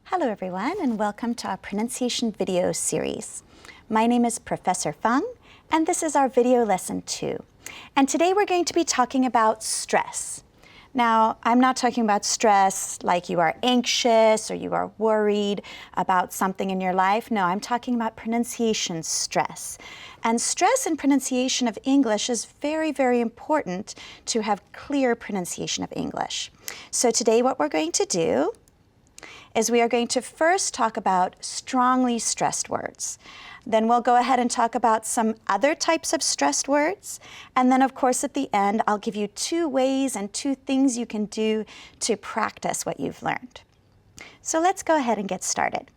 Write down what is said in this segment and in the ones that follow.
Hello everyone, and welcome to our pronunciation video series. My name is Professor Feng, and this is our video lesson 2. And today we're going to be talking about stress. Now, I'm not talking about stress like you are anxious or you are worried about something in your life. No, I'm talking about pronunciation stress. And stress in pronunciation of English is very, very important to have clear pronunciation of English. So today what we're going to do is we are going to first talk about strongly stressed words. Then we'll go ahead and talk about some other types of stressed words. And then, of course, at the end, I'll give you 2 ways and 2 things you can do to practice what you've learned. So let's go ahead and get started.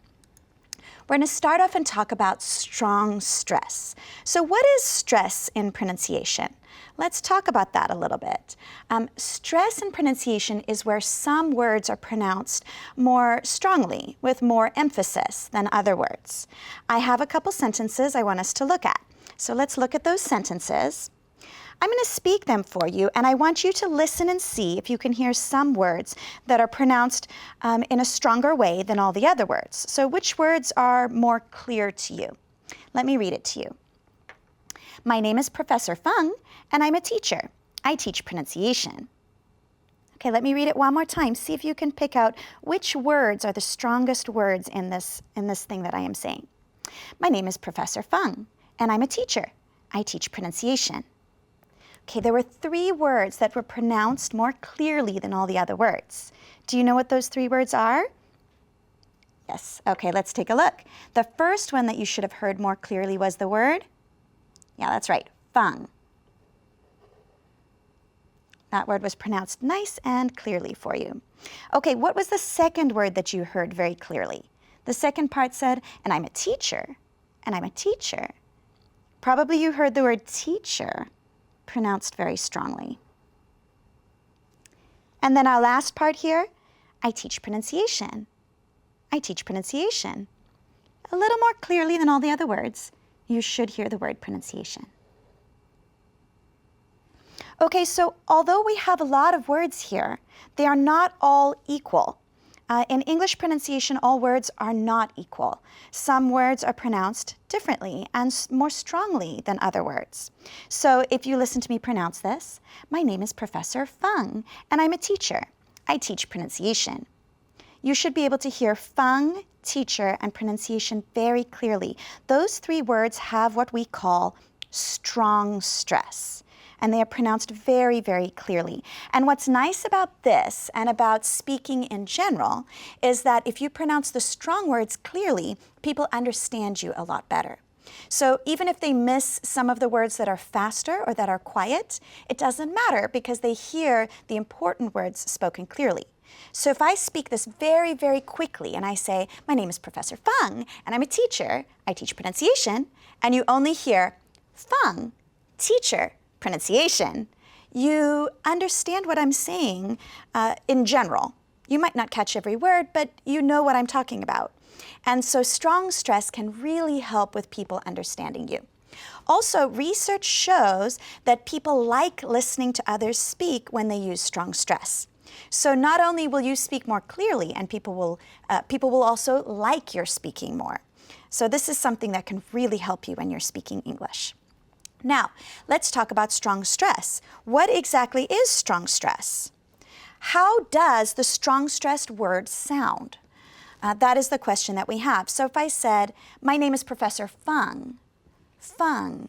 We're going to start off and talk about strong stress. So what is stress in pronunciation? Let's talk about that a little bit. Stress in pronunciation is where some words are pronounced more strongly, with more emphasis than other words. I have a couple sentences I want us to look at. So let's look at those sentences. I'm going to speak them for you, and I want you to listen and see if you can hear some words that are pronounced in a stronger way than all the other words. So which words are more clear to you? Let me read it to you. My name is Professor Feng, and I'm a teacher. I teach pronunciation. Okay, let me read it one more time. See if you can pick out which words are the strongest words in this thing that I am saying. My name is Professor Feng, and I'm a teacher. I teach pronunciation. Okay, there were 3 words that were pronounced more clearly than all the other words. Do you know what those 3 words are? Yes. Okay, let's take a look. The first one that you should have heard more clearly was the word? Yeah, that's right, Feng. That word was pronounced nice and clearly for you. Okay, what was the second word that you heard very clearly? The second part said, and I'm a teacher, and I'm a teacher. Probably you heard the word teacher pronounced very strongly. And then our last part here, I teach pronunciation. I teach pronunciation. A little more clearly than all the other words, you should hear the word pronunciation. Okay, so although we have a lot of words here, they are not all equal. In English pronunciation, all words are not equal. Some words are pronounced differently and more strongly than other words. So if you listen to me pronounce this, my name is Professor Feng, and I'm a teacher. I teach pronunciation. You should be able to hear Feng, teacher, and pronunciation very clearly. Those 3 words have what we call strong stress, and they are pronounced very, very clearly. And what's nice about this and about speaking in general is that if you pronounce the strong words clearly, people understand you a lot better. So even if they miss some of the words that are faster or that are quiet, it doesn't matter because they hear the important words spoken clearly. So if I speak this very, very quickly and I say, my name is Professor Feng, and I'm a teacher, I teach pronunciation, and you only hear Feng, teacher, pronunciation, you understand what I'm saying in general. You might not catch every word, but you know what I'm talking about. And so strong stress can really help with people understanding you. Also, research shows that people like listening to others speak when they use strong stress. So not only will you speak more clearly, and people will also like your speaking more. So this is something that can really help you when you're speaking English. Now, let's talk about strong stress. What exactly is strong stress? How does the strong stressed word sound? That is the question that we have. So if I said, my name is Professor Feng, Feng,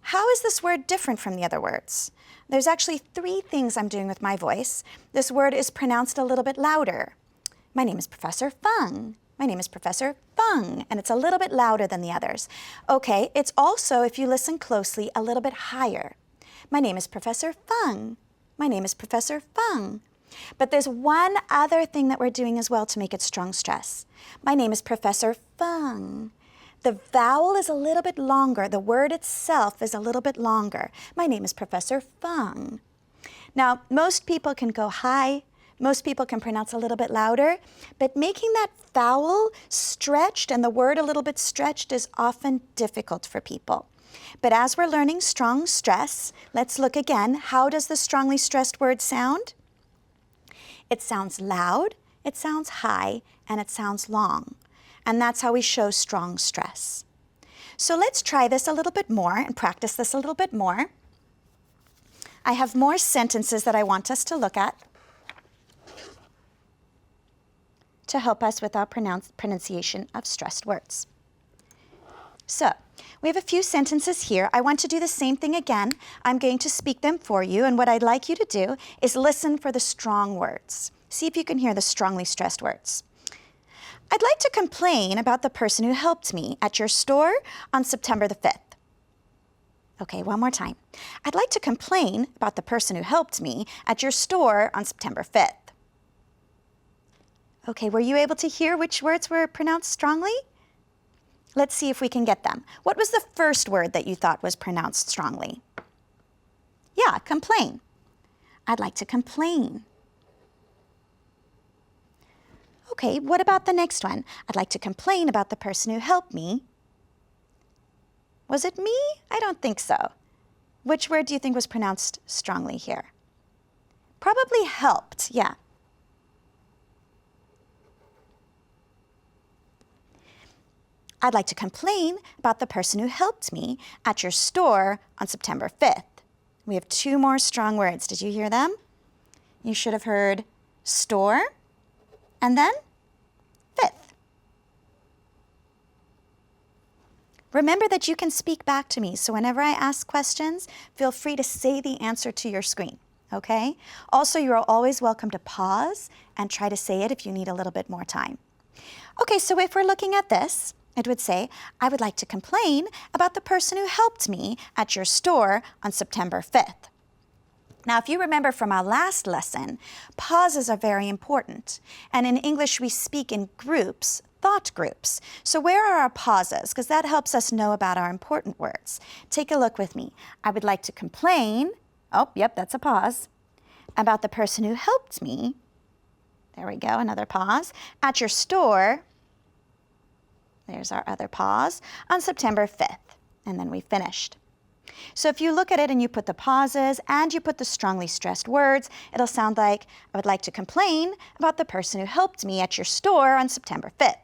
how is this word different from the other words? There's actually 3 things I'm doing with my voice. This word is pronounced a little bit louder. My name is Professor Feng. My name is Professor Feng, and it's a little bit louder than the others. Okay, it's also, if you listen closely, a little bit higher. My name is Professor Feng. My name is Professor Feng. But there's one other thing that we're doing as well to make it strong stress. My name is Professor Feng. The vowel is a little bit longer. The word itself is a little bit longer. My name is Professor Feng. Now, most people can go high. Most people can pronounce a little bit louder, but making that vowel stretched and the word a little bit stretched is often difficult for people. But as we're learning strong stress, let's look again. How does the strongly stressed word sound? It sounds loud, it sounds high and it sounds long. And that's how we show strong stress. So let's try this a little bit more and practice this a little bit more. I have more sentences that I want us to look at to help us with our pronunciation of stressed words. So, we have a few sentences here. I want to do the same thing again. I'm going to speak them for you, and what I'd like you to do is listen for the strong words. See if you can hear the strongly stressed words. I'd like to complain about the person who helped me at your store on September the 5th. Okay, one more time. I'd like to complain about the person who helped me at your store on September 5th. Okay, were you able to hear which words were pronounced strongly? Let's see if we can get them. What was the first word that you thought was pronounced strongly? Yeah, complain. I'd like to complain. Okay, what about the next one? I'd like to complain about the person who helped me. Was it me? I don't think so. Which word do you think was pronounced strongly here? Probably helped, yeah. I'd like to complain about the person who helped me at your store on September 5th. We have two more strong words. Did you hear them? You should have heard store and then 5th. Remember that you can speak back to me, so whenever I ask questions, feel free to say the answer to your screen, okay? Also, you are always welcome to pause and try to say it if you need a little bit more time. Okay, so if we're looking at this, it would say, I would like to complain about the person who helped me at your store on September 5th. Now, if you remember from our last lesson, pauses are very important. And in English, we speak in groups, thought groups. So where are our pauses? Because that helps us know about our important words. Take a look with me. I would like to complain, oh, yep, that's a pause, about the person who helped me. There we go, another pause. At your store, there's our other pause, on September 5th. And then we finished. So if you look at it and you put the pauses and you put the strongly stressed words, it'll sound like, I would like to complain about the person who helped me at your store on September 5th.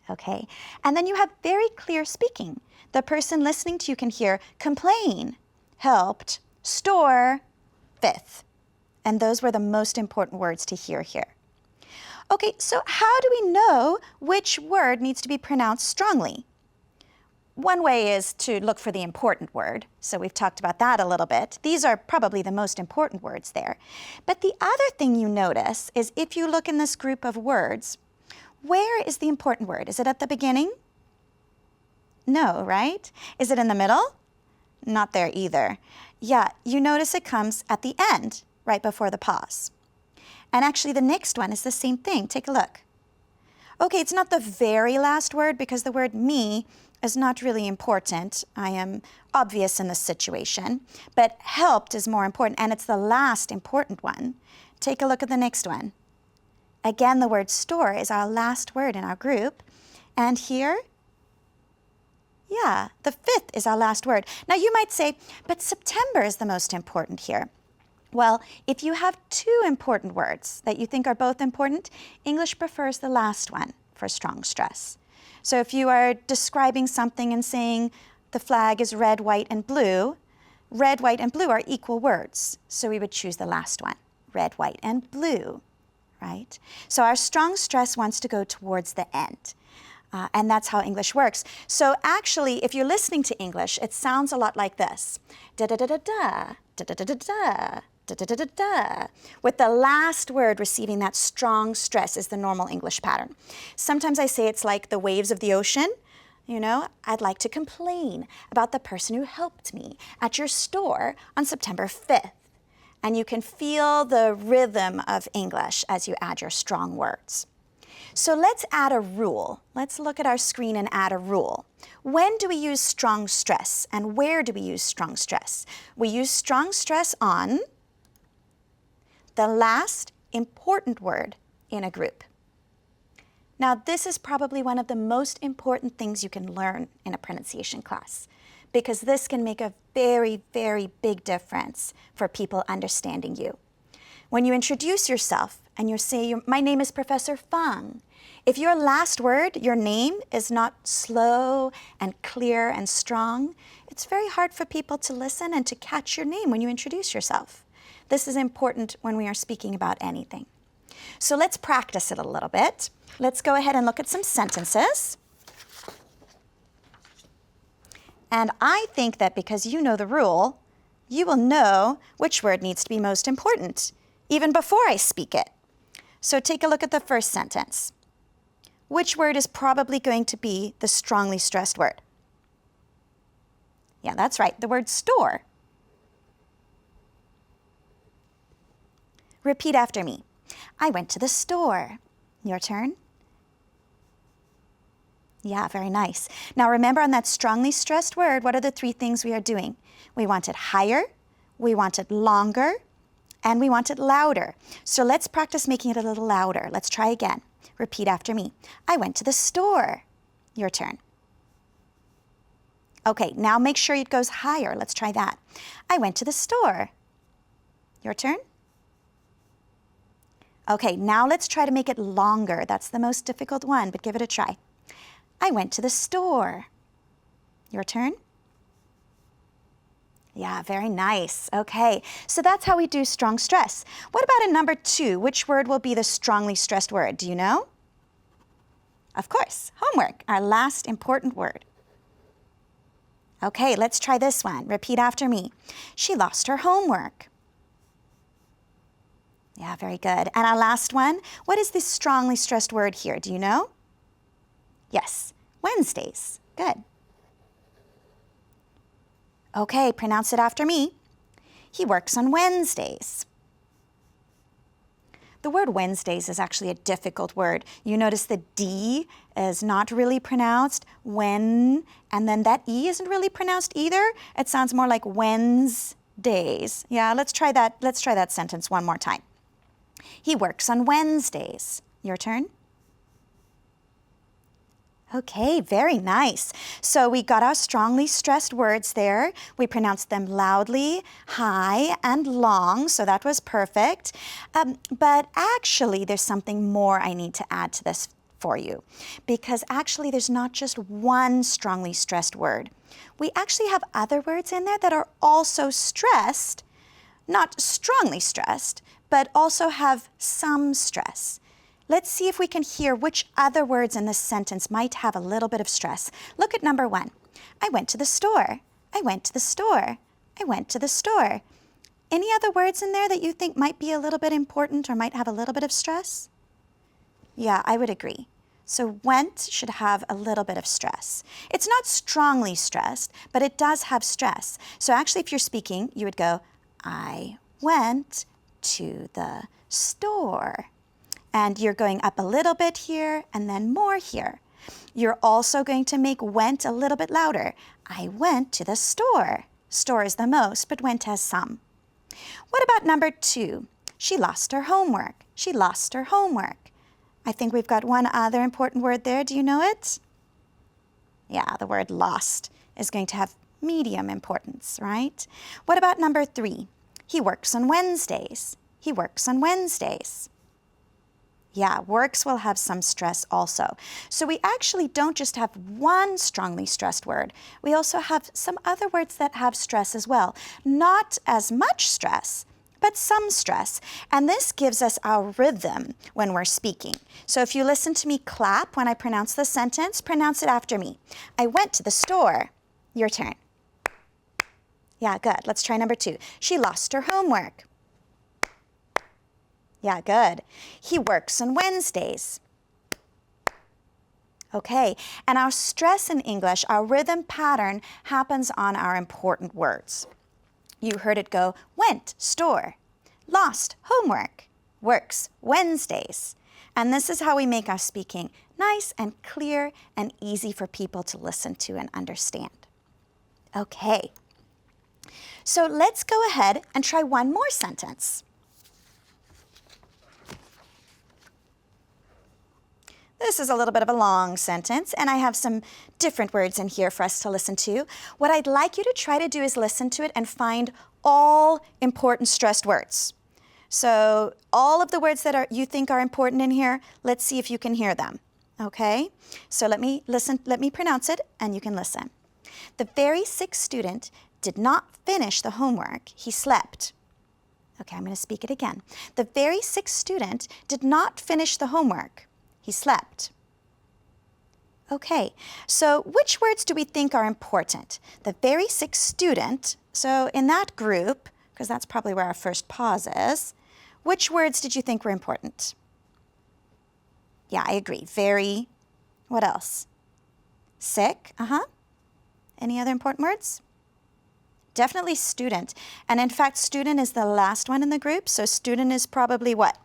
Okay, and then you have very clear speaking. The person listening to you can hear complain, helped, store, 5th. And those were the most important words to hear here. Okay, so how do we know which word needs to be pronounced strongly? One way is to look for the important word. So we've talked about that a little bit. These are probably the most important words there. But the other thing you notice is if you look in this group of words, where is the important word? Is it at the beginning? No, right? Is it in the middle? Not there either. Yeah, you notice it comes at the end, right before the pause. And actually the next one is the same thing. Take a look. Okay, it's not the very last word because the word me is not really important. I am obvious in this situation, but helped is more important, and it's the last important one. Take a look at the next one. Again, the word store is our last word in our group, and here, yeah, the 5th is our last word. Now you might say, but September is the most important here. Well, if you have two important words that you think are both important, English prefers the last one for strong stress. So if you are describing something and saying the flag is red, white, and blue, red, white, and blue are equal words. So we would choose the last one, red, white, and blue, right? So our strong stress wants to go towards the end. And that's how English works. So actually, if you're listening to English, it sounds a lot like this. Da-da-da-da-da, da-da-da-da-da. Da-da-da-da-da. With the last word receiving that strong stress is the normal English pattern. Sometimes I say it's like the waves of the ocean. You know, I'd like to complain about the person who helped me at your store on September 5th. And you can feel the rhythm of English as you add your strong words. So let's add a rule. Let's look at our screen and add a rule. When do we use strong stress and where do we use strong stress? We use strong stress on the last important word in a group. Now, this is probably one of the most important things you can learn in a pronunciation class because this can make a very, very big difference for people understanding you. When you introduce yourself and you say, my name is Professor Fang. If your last word, your name, is not slow and clear and strong, it's very hard for people to listen and to catch your name when you introduce yourself. This is important when we are speaking about anything. So let's practice it a little bit. Let's go ahead and look at some sentences. And I think that because you know the rule, you will know which word needs to be most important, even before I speak it. So take a look at the first sentence. Which word is probably going to be the strongly stressed word? Yeah, that's right, the word store. Repeat after me. I went to the store. Your turn. Yeah, very nice. Now remember, on that strongly stressed word, what are the three things we are doing? We want it higher, we want it longer, and we want it louder. So let's practice making it a little louder. Let's try again. Repeat after me. I went to the store. Your turn. Okay, now make sure it goes higher. Let's try that. I went to the store. Your turn. Okay, now let's try to make it longer. That's the most difficult one, but give it a try. I went to the store. Your turn. Yeah, very nice. Okay, so that's how we do strong stress. What about in number 2? Which word will be the strongly stressed word? Do you know? Of course, homework, our last important word. Okay, let's try this one. Repeat after me. She lost her homework. Yeah, very good. And our last one, what is this strongly stressed word here? Do you know? Yes, Wednesdays. Good. Okay, pronounce it after me. He works on Wednesdays. The word Wednesdays is actually a difficult word. You notice the D is not really pronounced, when, and then that E isn't really pronounced either. It sounds more like Wednesdays. Yeah, let's try that sentence one more time. He works on Wednesdays. Your turn. Okay, very nice. So we got our strongly stressed words there. We pronounced them loudly, high, and long, so that was perfect. But actually, there's something more I need to add to this for you, because actually there's not just one strongly stressed word. We actually have other words in there that are also stressed, not strongly stressed, but also have some stress. Let's see if we can hear which other words in this sentence might have a little bit of stress. Look at number 1. I went to the store. I went to the store. I went to the store. Any other words in there that you think might be a little bit important or might have a little bit of stress? Yeah, I would agree. So went should have a little bit of stress. It's not strongly stressed, but it does have stress. So actually, if you're speaking, you would go, I went to the store. And you're going up a little bit here and then more here. You're also going to make went a little bit louder. I went to the store. Store is the most, but went has some. What about number 2? She lost her homework. She lost her homework. I think we've got one other important word there. Do you know it? Yeah, the word lost is going to have medium importance, right? What about number 3? He works on Wednesdays. He works on Wednesdays. Yeah, works will have some stress also. So we actually don't just have one strongly stressed word. We also have some other words that have stress as well. Not as much stress, but some stress. And this gives us our rhythm when we're speaking. So if you listen to me clap when I pronounce the sentence, pronounce it after me. I went to the store. Your turn. Yeah, good. Let's try number 2. She lost her homework. Yeah, good. He works on Wednesdays. Okay, and our stress in English, our rhythm pattern happens on our important words. You heard it go, went, store, lost, homework, works, Wednesdays. And this is how we make our speaking nice and clear and easy for people to listen to and understand. Okay, so let's go ahead and try one more sentence. This is a little bit of a long sentence, and I have some different words in here for us to listen to. What I'd like you to try to do is listen to it and find all important stressed words. So all of the words that you think are important in here, let's see if you can hear them. Okay? So let me pronounce it and you can listen. The very sick student did not finish the homework. He slept. Okay, I'm going to speak it again. The very sick student did not finish the homework. He slept. Okay, so which words do we think are important? The very sick student, so in that group, because that's probably where our first pause is, which words did you think were important? Yeah, I agree. Very, what else? Sick, Any other important words? Definitely student. And in fact, student is the last one in the group, so student is probably what?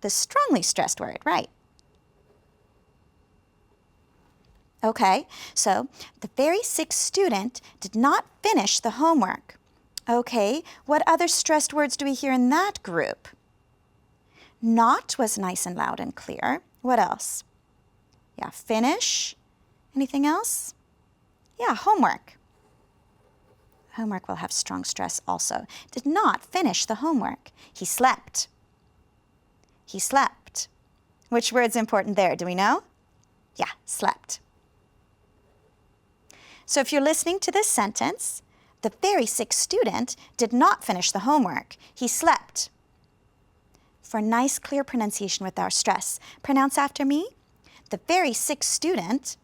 The strongly stressed word, right? Okay, so the very sick student did not finish the homework. Okay, what other stressed words do we hear in that group? Not was nice and loud and clear. What else? Yeah, finish. Anything else? Yeah, homework. Homework will have strong stress also. Did not finish the homework. He slept. He slept. Which word's important there? Do we know? Yeah, slept. So if you're listening to this sentence, the very sick student did not finish the homework. He slept. For nice, clear pronunciation with our stress, pronounce after me. The very sick student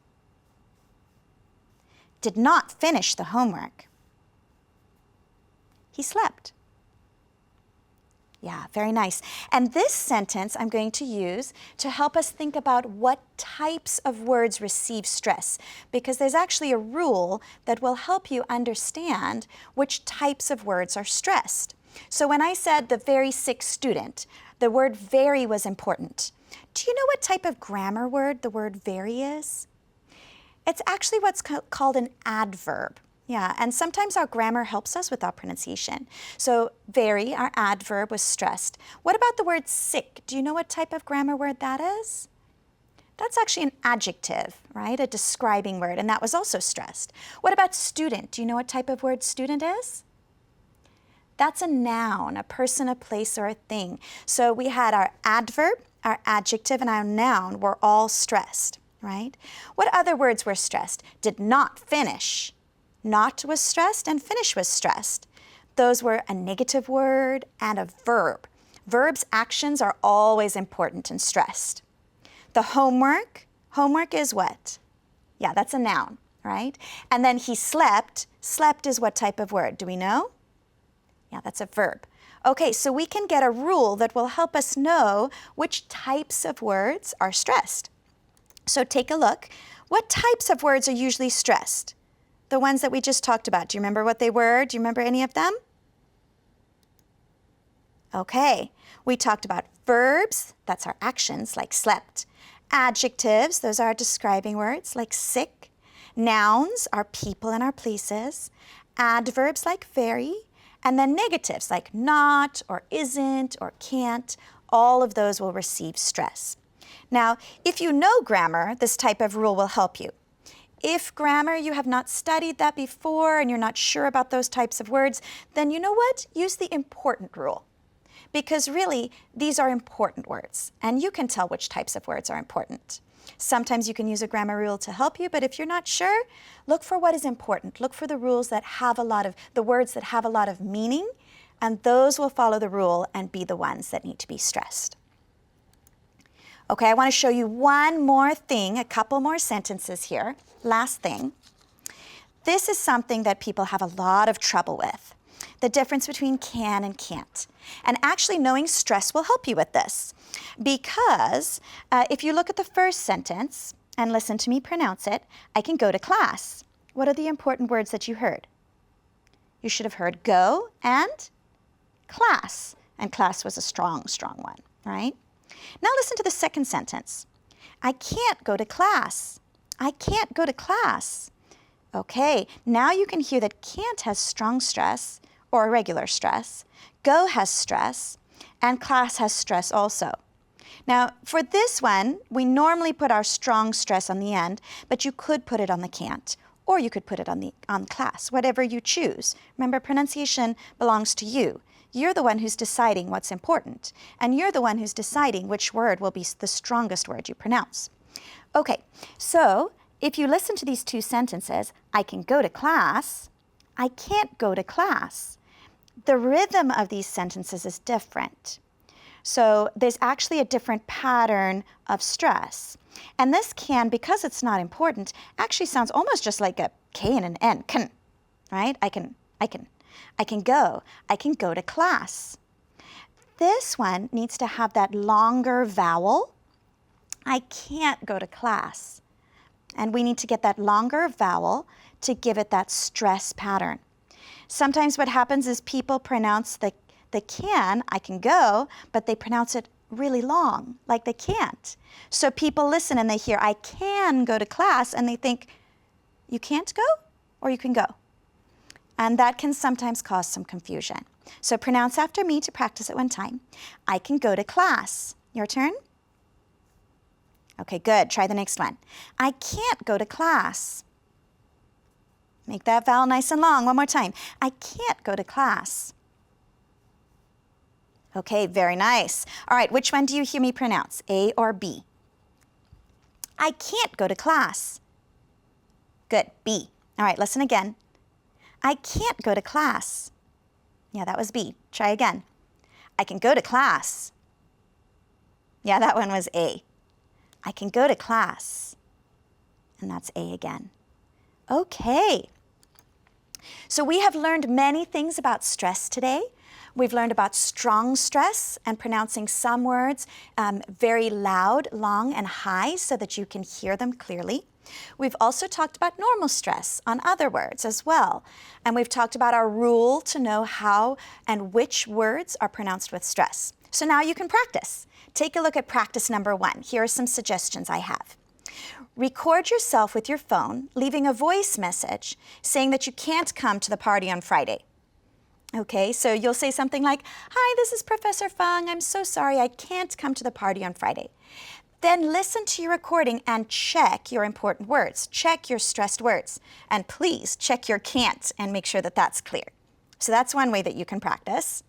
did not finish the homework. He slept. Yeah, very nice. And this sentence I'm going to use to help us think about what types of words receive stress, because there's actually a rule that will help you understand which types of words are stressed. So when I said the very sick student, the word very was important. Do you know what type of grammar word the word very is? It's actually what's called an adverb. Yeah, and sometimes our grammar helps us with our pronunciation. So very, our adverb, was stressed. What about the word sick? Do you know what type of grammar word that is? That's actually an adjective, right? A describing word, and that was also stressed. What about student? Do you know what type of word student is? That's a noun, a person, a place, or a thing. So we had our adverb, our adjective, and our noun were all stressed, right? What other words were stressed? Did not finish. Not was stressed and finish was stressed. Those were a negative word and a verb. Verbs' actions are always important and stressed. The homework is what? Yeah, that's a noun, right? And then he slept. Slept is what type of word? Do we know? Yeah, that's a verb. Okay, so we can get a rule that will help us know which types of words are stressed. So take a look. What types of words are usually stressed? The ones that we just talked about. Do you remember what they were? Do you remember any of them? Okay, we talked about verbs, that's our actions, like slept. Adjectives, those are describing words, like sick. Nouns are people and our places. Adverbs, like very. And then negatives, like not, or isn't, or can't. All of those will receive stress. Now, if you know grammar, this type of rule will help you. If grammar, you have not studied that before and you're not sure about those types of words, then you know what? Use the important rule. Because really, these are important words, and you can tell which types of words are important. Sometimes you can use a grammar rule to help you, but if you're not sure, look for what is important. Look for the rules that have the words that have a lot of meaning, and those will follow the rule and be the ones that need to be stressed. Okay, I want to show you one more thing, a couple more sentences here. Last thing. This is something that people have a lot of trouble with, the difference between can and can't. And actually knowing stress will help you with this, because if you look at the first sentence and listen to me pronounce it, I can go to class. What are the important words that you heard? You should have heard go and class. And class was a strong, strong one, right? Now listen to the second sentence. I can't go to class. I can't go to class. Okay, now you can hear that can't has strong stress or irregular stress, go has stress, and class has stress also. Now for this one, we normally put our strong stress on the end, but you could put it on the can't, or you could put it on class, whatever you choose. Remember, pronunciation belongs to you. You're the one who's deciding what's important, and you're the one who's deciding which word will be the strongest word you pronounce. Okay, so if you listen to these two sentences, I can go to class, I can't go to class. The rhythm of these sentences is different. So there's actually a different pattern of stress. And this can, because it's not important, actually sounds almost just like a K and an N, can, right? I can go to class. This one needs to have that longer vowel. I can't go to class. And we need to get that longer vowel to give it that stress pattern. Sometimes what happens is people pronounce the can, I can go, but they pronounce it really long, like they can't. So people listen and they hear, I can go to class, and they think, you can't go or you can go? And that can sometimes cause some confusion. So pronounce after me to practice it one time. I can go to class. Your turn? Okay, good. Try the next one. I can't go to class. Make that vowel nice and long. One more time. I can't go to class. Okay, very nice. All right, which one do you hear me pronounce, A or B? I can't go to class. Good, B. All right, listen again. I can't go to class. Yeah, that was B. Try again. I can go to class. Yeah, that one was A. I can go to class. And that's A again. Okay. So we have learned many things about stress today. We've learned about strong stress and pronouncing some words very loud, long, and high so that you can hear them clearly. We've also talked about normal stress on other words as well. And we've talked about our rule to know how and which words are pronounced with stress. So now you can practice. Take a look at practice number 1. Here are some suggestions I have. Record yourself with your phone, leaving a voice message saying that you can't come to the party on Friday. Okay, so you'll say something like, hi, this is Professor Fung. I'm so sorry I can't come to the party on Friday. Then listen to your recording and check your important words. Check your stressed words. And please check your can't and make sure that that's clear. So that's one way that you can practice.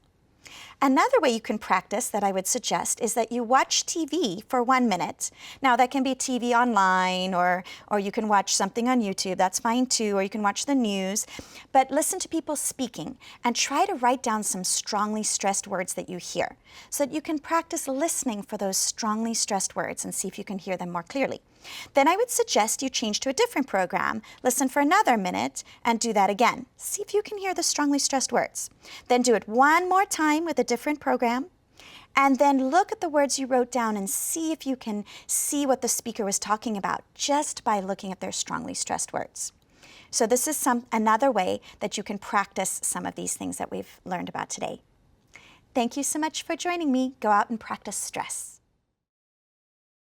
Another way you can practice that I would suggest is that you watch TV for 1 minute. Now that can be TV online or you can watch something on YouTube, that's fine too, or you can watch the news. But listen to people speaking and try to write down some strongly stressed words that you hear so that you can practice listening for those strongly stressed words and see if you can hear them more clearly. Then I would suggest you change to a different program, listen for another minute, and do that again. See if you can hear the strongly stressed words. Then do it one more time with a different program, and then look at the words you wrote down and see if you can see what the speaker was talking about just by looking at their strongly stressed words. So this is another way that you can practice some of these things that we've learned about today. Thank you so much for joining me. Go out and practice stress.